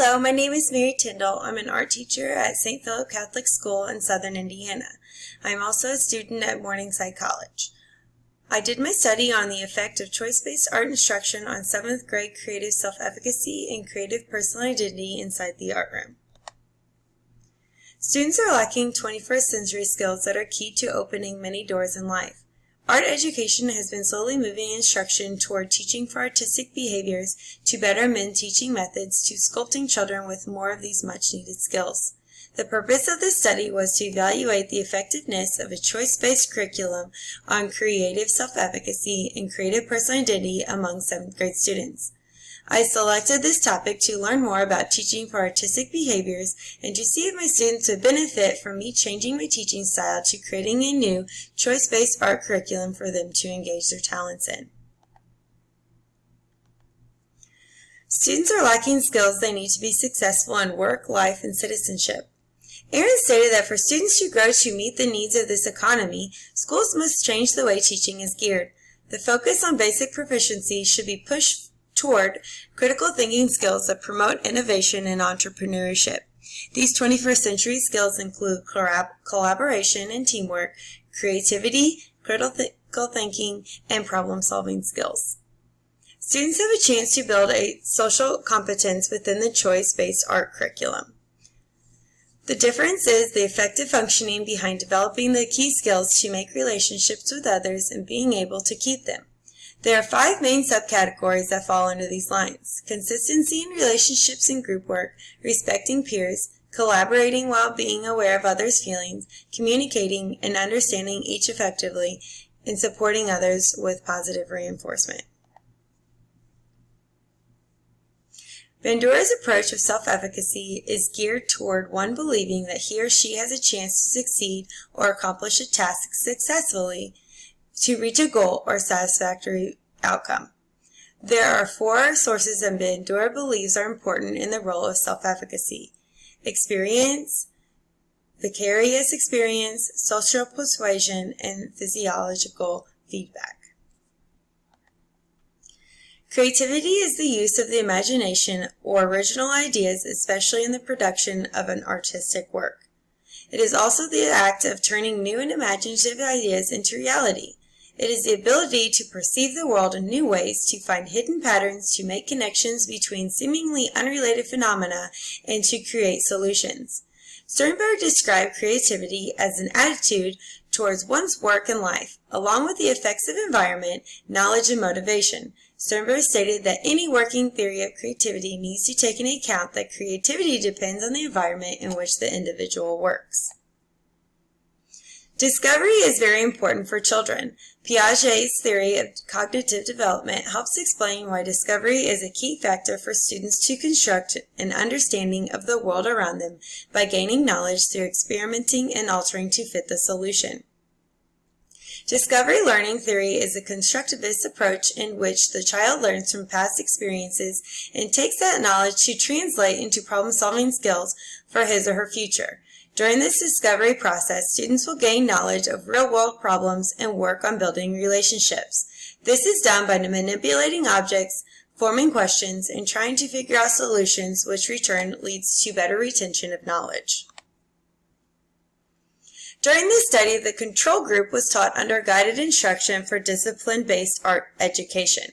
Hello, my name is Mary Tindle. I'm an art teacher at St. Philip Catholic School in Southern Indiana. I'm also a student at Morningside College. I did my study on the effect of choice-based art instruction on 7th grade creative self-efficacy and creative personal identity inside the art room. Students are lacking 21st century skills that are key to opening many doors in life. Art education has been slowly moving instruction toward teaching for artistic behaviors, to better amend teaching methods, to sculpting children with more of these much-needed skills. The purpose of this study was to evaluate the effectiveness of a choice-based curriculum on creative self-efficacy and creative personal identity among 7th grade students. I selected this topic to learn more about teaching for artistic behaviors and to see if my students would benefit from me changing my teaching style to creating a new choice-based art curriculum for them to engage their talents in. Students are lacking skills they need to be successful in work, life, and citizenship. Aaron stated that for students to grow to meet the needs of this economy, schools must change the way teaching is geared. The focus on basic proficiency should be pushed toward critical thinking skills that promote innovation and entrepreneurship. These 21st century skills include collaboration and teamwork, creativity, critical thinking, and problem-solving skills. Students have a chance to build a social competence within the choice-based art curriculum. The difference is the effective functioning behind developing the key skills to make relationships with others and being able to keep them. There are 5 main subcategories that fall under these lines: consistency in relationships and group work, respecting peers, collaborating while being aware of others' feelings, communicating and understanding each effectively, and supporting others with positive reinforcement. Bandura's approach of self-efficacy is geared toward one believing that he or she has a chance to succeed or accomplish a task successfully, to reach a goal or satisfactory outcome. There are 4 sources that Bandura believes are important in the role of self-efficacy: experience, vicarious experience, social persuasion, and physiological feedback. Creativity is the use of the imagination or original ideas, especially in the production of an artistic work. It is also the act of turning new and imaginative ideas into reality. It is the ability to perceive the world in new ways, to find hidden patterns, to make connections between seemingly unrelated phenomena, and to create solutions. Sternberg described creativity as an attitude towards one's work and life, along with the effects of environment, knowledge, and motivation. Sternberg stated that any working theory of creativity needs to take into account that creativity depends on the environment in which the individual works. Discovery is very important for children. Piaget's theory of cognitive development helps explain why discovery is a key factor for students to construct an understanding of the world around them by gaining knowledge through experimenting and altering to fit the solution. Discovery learning theory is a constructivist approach in which the child learns from past experiences and takes that knowledge to translate into problem-solving skills for his or her future. During this discovery process, students will gain knowledge of real-world problems and work on building relationships. This is done by manipulating objects, forming questions, and trying to figure out solutions, which in turn leads to better retention of knowledge. During this study, the control group was taught under guided instruction for discipline-based art education.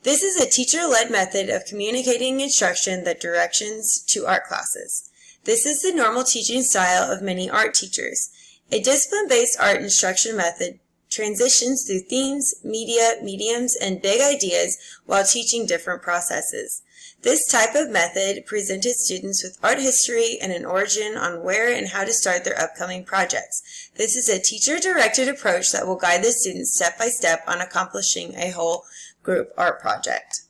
This is a teacher-led method of communicating instruction that directions to art classes. This is the normal teaching style of many art teachers. A discipline-based art instruction method transitions through themes, media, mediums, and big ideas while teaching different processes. This type of method presented students with art history and an origin on where and how to start their upcoming projects. This is a teacher-directed approach that will guide the students step by step on accomplishing a whole group art project.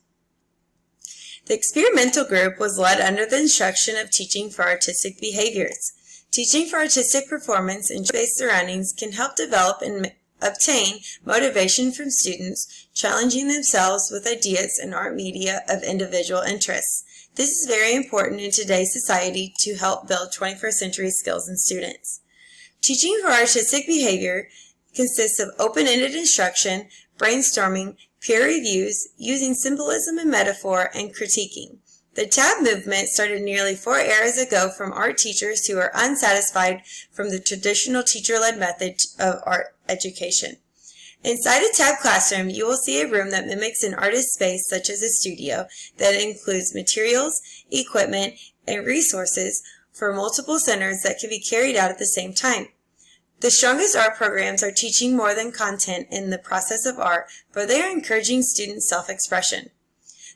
The experimental group was led under the instruction of teaching for artistic behaviors. Teaching for artistic performance in choice-based surroundings can help develop and obtain motivation from students, challenging themselves with ideas and art media of individual interests. This is very important in today's society to help build 21st century skills in students. Teaching for artistic behavior consists of open-ended instruction, brainstorming, peer reviews, using symbolism and metaphor, and critiquing. The tab movement started nearly 4 eras ago from art teachers who are unsatisfied from the traditional teacher-led method of art education. Inside a tab classroom, you will see a room that mimics an artist's space, such as a studio, that includes materials, equipment, and resources for multiple centers that can be carried out at the same time. The strongest art programs are teaching more than content in the process of art, but they are encouraging student self-expression.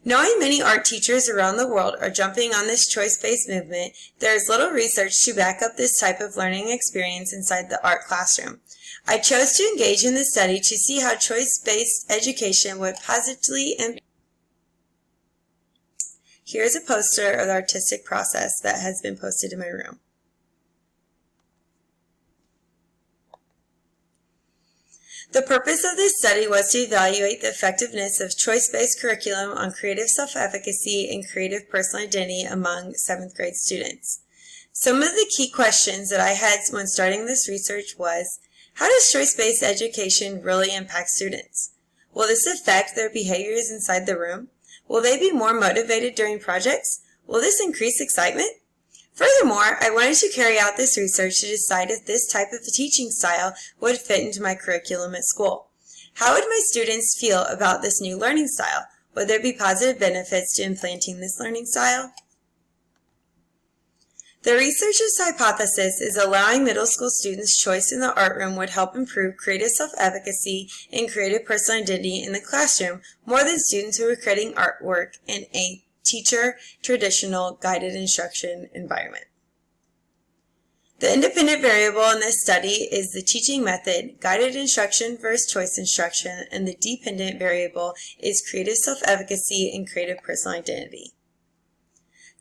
Knowing many art teachers around the world are jumping on this choice-based movement, there is little research to back up this type of learning experience inside the art classroom. I chose to engage in this study to see how choice-based education would positively impact. Here's a poster of the artistic process that has been posted in my room. The purpose of this study was to evaluate the effectiveness of choice-based curriculum on creative self-efficacy and creative personal identity among 7th grade students. Some of the key questions that I had when starting this research was, how does choice-based education really impact students? Will this affect their behaviors inside the room? Will they be more motivated during projects? Will this increase excitement? Furthermore, I wanted to carry out this research to decide if this type of teaching style would fit into my curriculum at school. How would my students feel about this new learning style? Would there be positive benefits to implanting this learning style? The researcher's hypothesis is allowing middle school students choice in the art room would help improve creative self-efficacy and creative personal identity in the classroom more than students who are creating artwork in a teacher traditional guided instruction environment. The independent variable in this study is the teaching method, guided instruction versus choice instruction, and the dependent variable is creative self-efficacy and creative personal identity.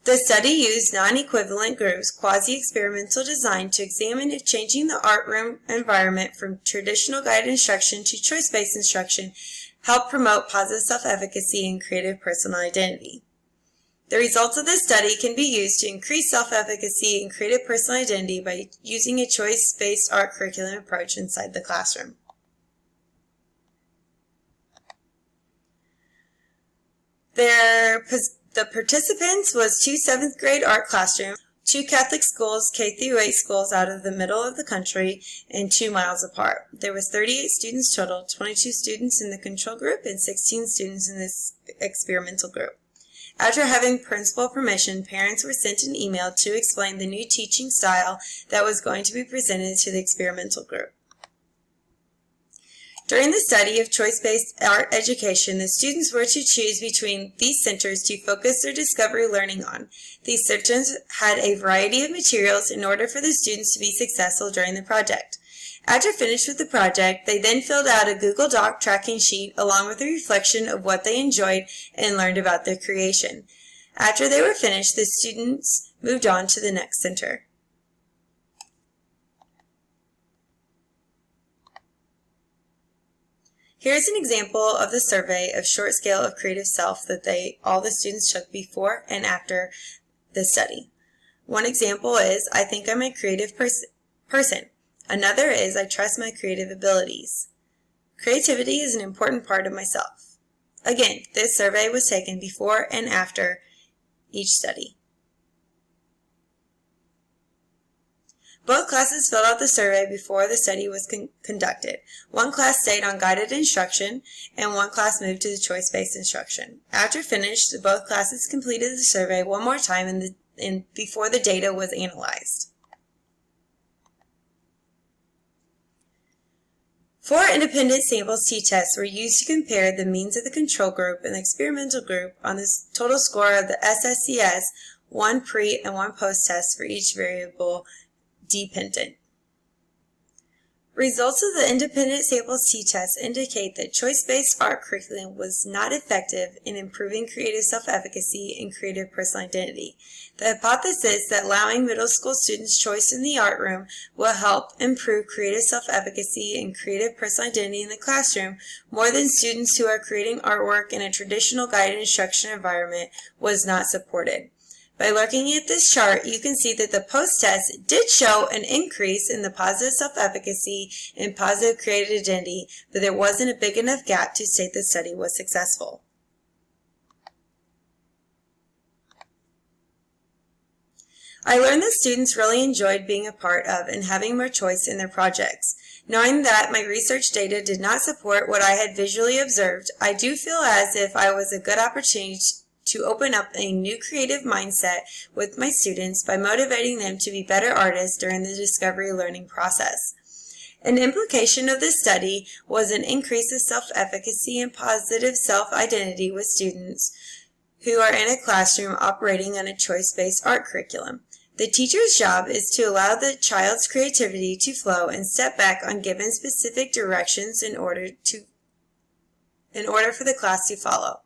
The study used non-equivalent groups, quasi-experimental design, to examine if changing the art room environment from traditional guided instruction to choice-based instruction helped promote positive self-efficacy and creative personal identity. The results of this study can be used to increase self-efficacy and creative personal identity by using a choice-based art curriculum approach inside the classroom. The participants was 2 7th grade art classrooms, 2 Catholic schools, K-8 schools out of the middle of the country, and 2 miles apart. There was 38 students total, 22 students in the control group and 16 students in this experimental group. After having principal permission, parents were sent an email to explain the new teaching style that was going to be presented to the experimental group. During the study of choice-based art education, the students were to choose between these centers to focus their discovery learning on. These centers had a variety of materials in order for the students to be successful during the project. After finished with the project, they then filled out a Google Doc tracking sheet along with a reflection of what they enjoyed and learned about their creation. After they were finished, the students moved on to the next center. Here's an example of the survey of short scale of creative self that all the students took before and after the study. One example is, I think I'm a creative person. Another is, I trust my creative abilities. Creativity is an important part of myself. Again, this survey was taken before and after each study. Both classes filled out the survey before the study was conducted. One class stayed on guided instruction, and one class moved to the choice-based instruction. After finished, both classes completed the survey one more time before the data was analyzed. 4 independent samples t-tests were used to compare the means of the control group and the experimental group on the total score of the SSCS, 1 pre and 1 post test for each variable dependent. Results of the independent samples t-test indicate that choice-based art curriculum was not effective in improving creative self-efficacy and creative personal identity. The hypothesis that allowing middle school students choice in the art room will help improve creative self-efficacy and creative personal identity in the classroom more than students who are creating artwork in a traditional guided instruction environment was not supported. By looking at this chart, you can see that the post-test did show an increase in the positive self-efficacy and positive creative identity, but there wasn't a big enough gap to state the study was successful. I learned that students really enjoyed being a part of and having more choice in their projects. Knowing that my research data did not support what I had visually observed, I do feel as if I was a good opportunity to open up a new creative mindset with my students by motivating them to be better artists during the discovery learning process. An implication of this study was an increase of self-efficacy and positive self-identity with students who are in a classroom operating on a choice-based art curriculum. The teacher's job is to allow the child's creativity to flow and step back on given specific directions in order for the class to follow.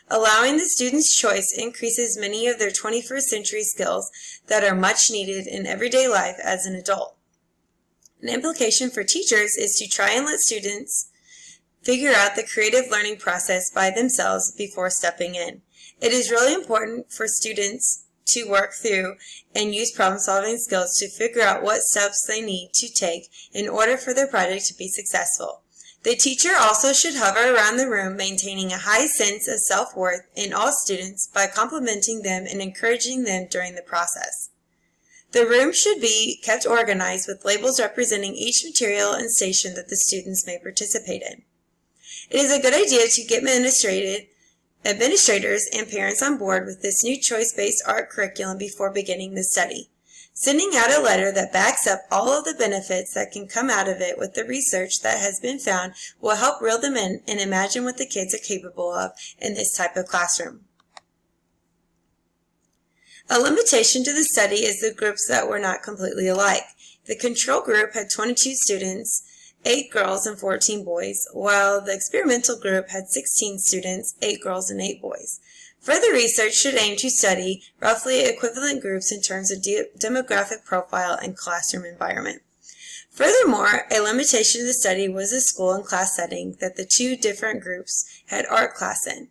Allowing the student's choice increases many of their 21st century skills that are much needed in everyday life as an adult. An implication for teachers is to try and let students figure out the creative learning process by themselves before stepping in. It is really important for students to work through and use problem-solving skills to figure out what steps they need to take in order for their project to be successful. The teacher also should hover around the room, maintaining a high sense of self-worth in all students by complimenting them and encouraging them during the process. The room should be kept organized with labels representing each material and station that the students may participate in. It is a good idea to get administrators and parents on board with this new choice-based art curriculum before beginning the study. Sending out a letter that backs up all of the benefits that can come out of it with the research that has been found will help reel them in and imagine what the kids are capable of in this type of classroom. A limitation to the study is the groups that were not completely alike. The control group had 22 students, 8 girls and 14 boys, while the experimental group had 16 students, 8 girls and 8 boys. Further research should aim to study roughly equivalent groups in terms of demographic profile and classroom environment. Furthermore, a limitation to the study was the school and class setting that the two different groups had art class in.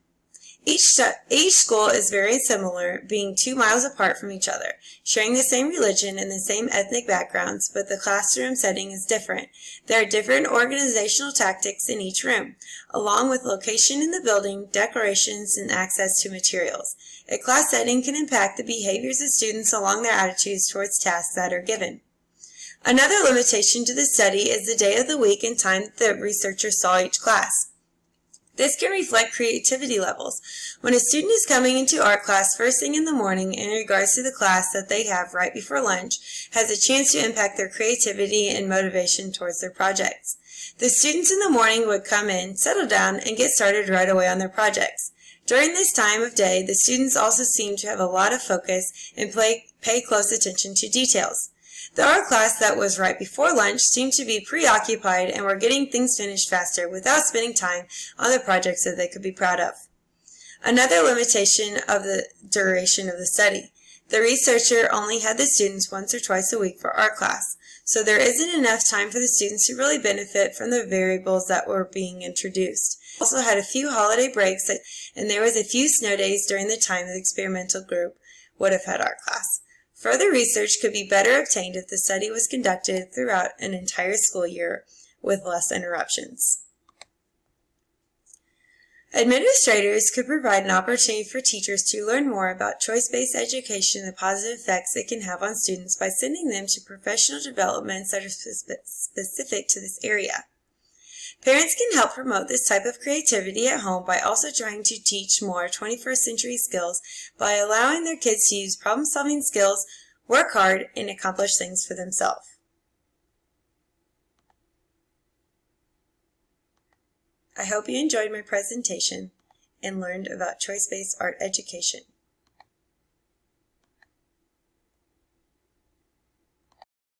Each school is very similar, being 2 miles apart from each other, sharing the same religion and the same ethnic backgrounds, but the classroom setting is different. There are different organizational tactics in each room, along with location in the building, decorations, and access to materials. A class setting can impact the behaviors of students along their attitudes towards tasks that are given. Another limitation to the study is the day of the week and time that the researchers saw each class. This can reflect creativity levels. When a student is coming into art class first thing in the morning in regards to the class that they have right before lunch, has a chance to impact their creativity and motivation towards their projects. The students in the morning would come in, settle down, and get started right away on their projects. During this time of day, the students also seem to have a lot of focus and pay close attention to details. The art class that was right before lunch seemed to be preoccupied and were getting things finished faster without spending time on the projects that they could be proud of. Another limitation of the duration of the study. The researcher only had the students once or twice a week for art class, so there isn't enough time for the students to really benefit from the variables that were being introduced. Also had a few holiday breaks, and there was a few snow days during the time the experimental group would have had art class. Further research could be better obtained if the study was conducted throughout an entire school year with less interruptions. Administrators could provide an opportunity for teachers to learn more about choice-based education and the positive effects it can have on students by sending them to professional developments that are specific to this area. Parents can help promote this type of creativity at home by also trying to teach more 21st century skills by allowing their kids to use problem-solving skills, work hard, and accomplish things for themselves. I hope you enjoyed my presentation and learned about choice-based art education.